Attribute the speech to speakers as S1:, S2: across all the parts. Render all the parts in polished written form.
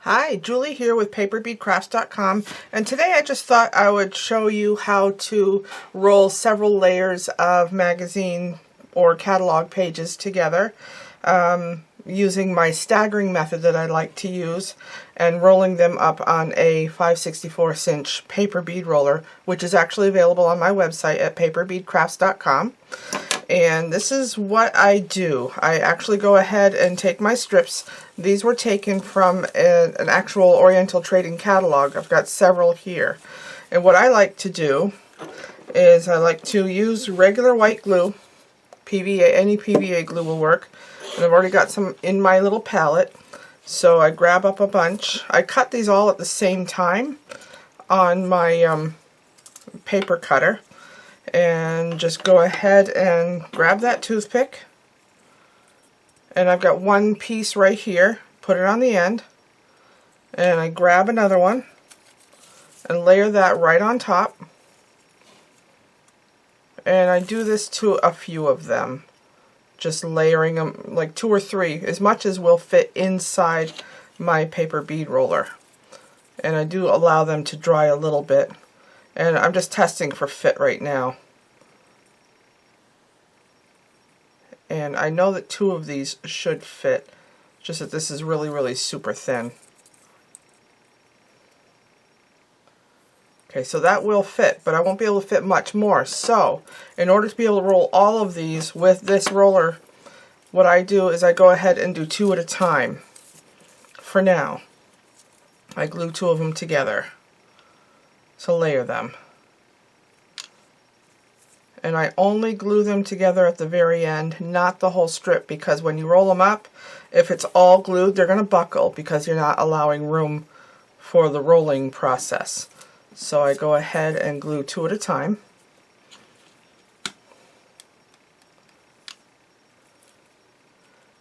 S1: Hi, Julie here with paperbeadcrafts.com, and today I just thought I would show you how to roll several layers of magazine or catalog pages together using my staggering method that I like to use and rolling them up on a 5/64 inch paper bead roller, which is actually available on my website at paperbeadcrafts.com. And this is what I do. I actually go ahead and take my strips. These were taken from an actual Oriental trading catalog. I've got several here. And what I like to do is I like to use regular white glue. PVA, any PVA glue will work. And I've already got some in my little palette. So I grab up a bunch. I cut these all at the same time on my paper cutter. And just go ahead and grab that toothpick, and I've got one piece right here, put it on the end, and I grab another one and layer that right on top, and I do this to a few of them, just layering them like 2 or 3, as much as will fit inside my paper bead roller, and I do allow them to dry a little bit. And I'm just testing for fit right now. And I know that 2 of these should fit, just that this is really, really super thin. Okay, so that will fit, but I won't be able to fit much more. So, in order to be able to roll all of these with this roller, what I do is I go ahead and do 2 at a time. For now, I glue 2 of them together. So layer them. And I only glue them together at the very end, not the whole strip, because when you roll them up, if it's all glued, they're going to buckle because you're not allowing room for the rolling process. So I go ahead and glue 2 at a time.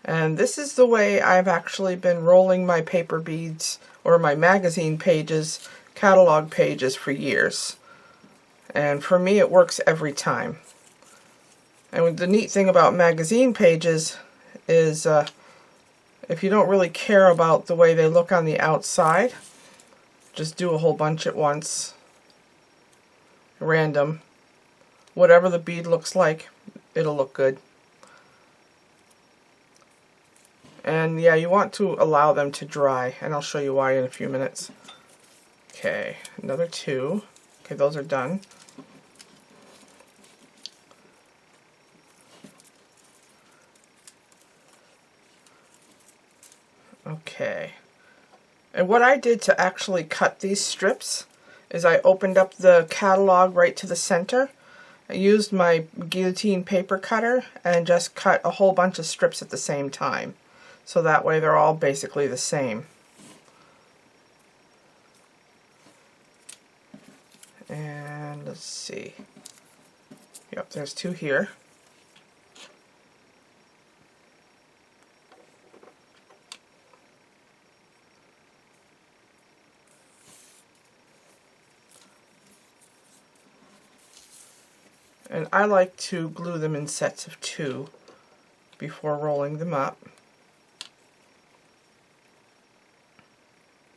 S1: And this is the way I've actually been rolling my paper beads or my magazine pages, catalog pages for years. And for me, it works every time. And the neat thing about magazine pages is if you don't really care about the way they look on the outside, just do a whole bunch at once, random. Whatever the bead looks like, it'll look good. And yeah, you want to allow them to dry, and I'll show you why in a few minutes. Okay, another 2. Okay, those are done. Okay, and what I did to actually cut these strips is I opened up the catalog right to the center. I used my guillotine paper cutter and just cut a whole bunch of strips at the same time. So that way they're all basically the same. And let's see. Yep, there's 2 here. And I like to glue them in sets of 2 before rolling them up.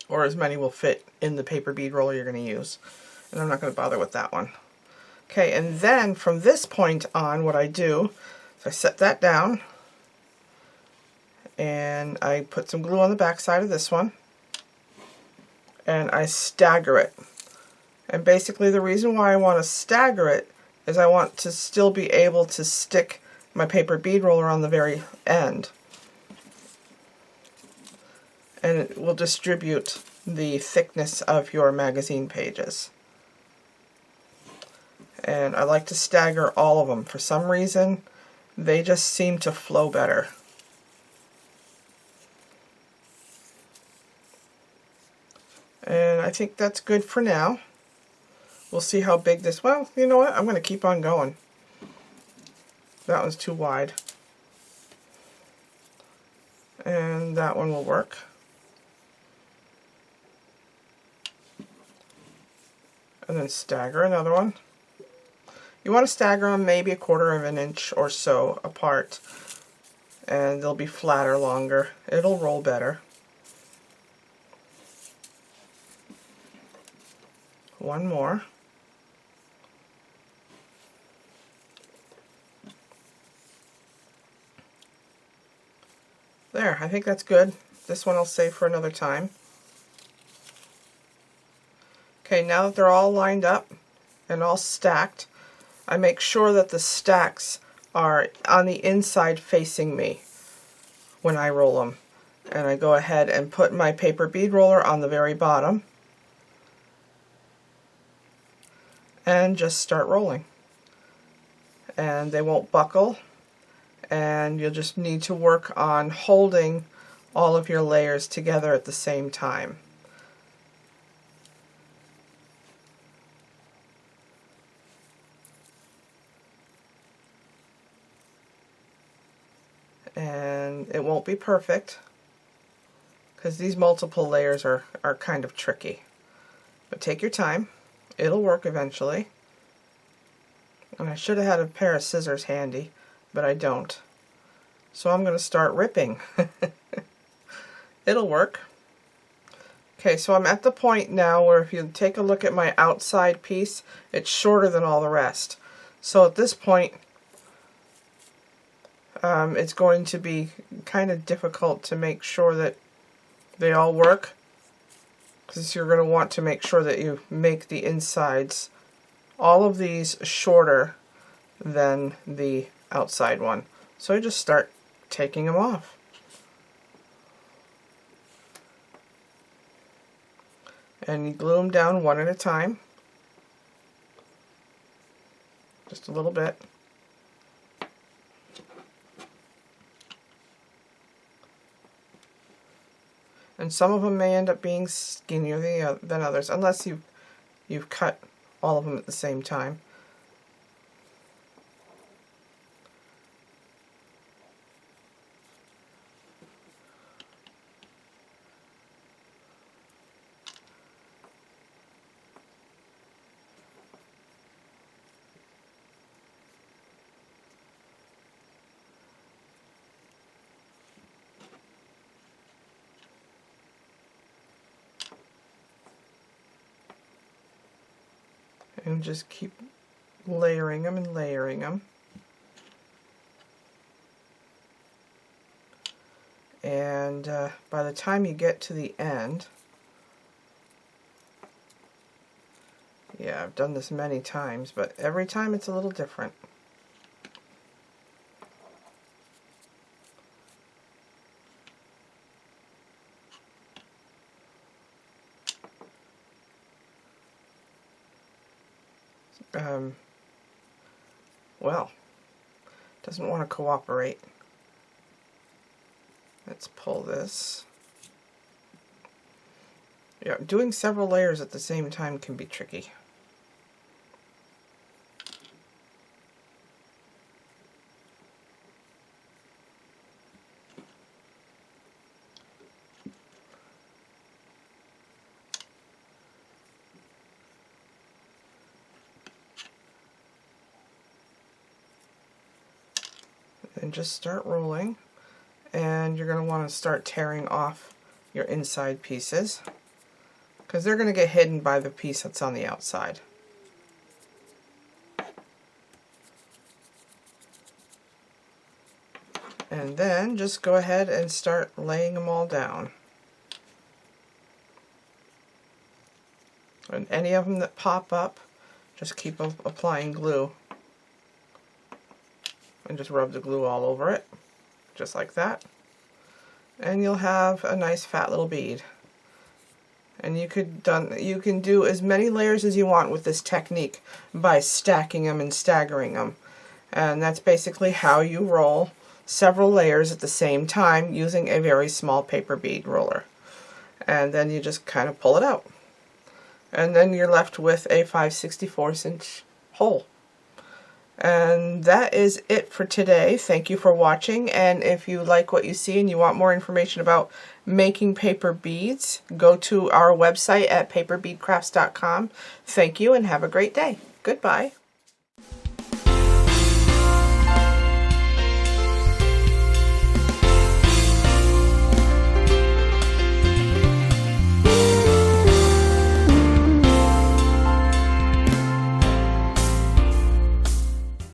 S1: Or as many will fit in the paper bead roller you're going to use. And I'm not going to bother with that one. Okay, and then from this point on, what I do is I set that down, and I put some glue on the back side of this one, and I stagger it. And basically the reason why I want to stagger it is I want to still be able to stick my paper bead roller on the very end. And it will distribute the thickness of your magazine pages. And I like to stagger all of them. For some reason, they just seem to flow better. And I think that's good for now. We'll see how big this, well, you know what, I'm going to keep on going. That one's too wide. And that one will work. And then stagger another one. You want to stagger them maybe 1/4 of an inch or so apart, and they'll be flatter longer. It'll roll better. one more. There, I think that's good. This one I'll save for another time. Okay, now that they're all lined up and all stacked, I make sure that the stacks are on the inside facing me when I roll them. And I go ahead and put my paper bead roller on the very bottom and just start rolling. And they won't buckle, and you'll just need to work on holding all of your layers together at the same time. And it won't be perfect because these multiple layers are kind of tricky. But take your time. It'll work eventually. And I should have had a pair of scissors handy, but I don't. So I'm going to start ripping. It'll work. Okay, so I'm at the point now where if you take a look at my outside piece, it's shorter than all the rest. So at this point, it's going to be kind of difficult to make sure that they all work, because you're going to want to make sure that you make the insides, all of these, shorter than the outside one. So I just start taking them off. And you glue them down one at a time, just a little bit. And some of them may end up being skinnier than others, unless you've cut all of them at the same time. And just keep layering them and layering them. And by the time you get to the end, yeah, I've done this many times, but every time it's a little different. Well, doesn't want to cooperate. Let's pull this. Yeah, doing several layers at the same time can be tricky. And just start rolling, and you're going to want to start tearing off your inside pieces because they're going to get hidden by the piece that's on the outside. And then just go ahead and start laying them all down. And any of them that pop up, just keep applying glue. And just rub the glue all over it, just like that. And you'll have a nice fat little bead. And you can do as many layers as you want with this technique by stacking them and staggering them. And that's basically how you roll several layers at the same time using a very small paper bead roller. And then you just kind of pull it out. And then you're left with a 5/64" hole. And that is it for today. Thank you for watching, and if you like what you see and you want more information about making paper beads, go to our website at paperbeadcrafts.com. Thank you and have a great day. Goodbye.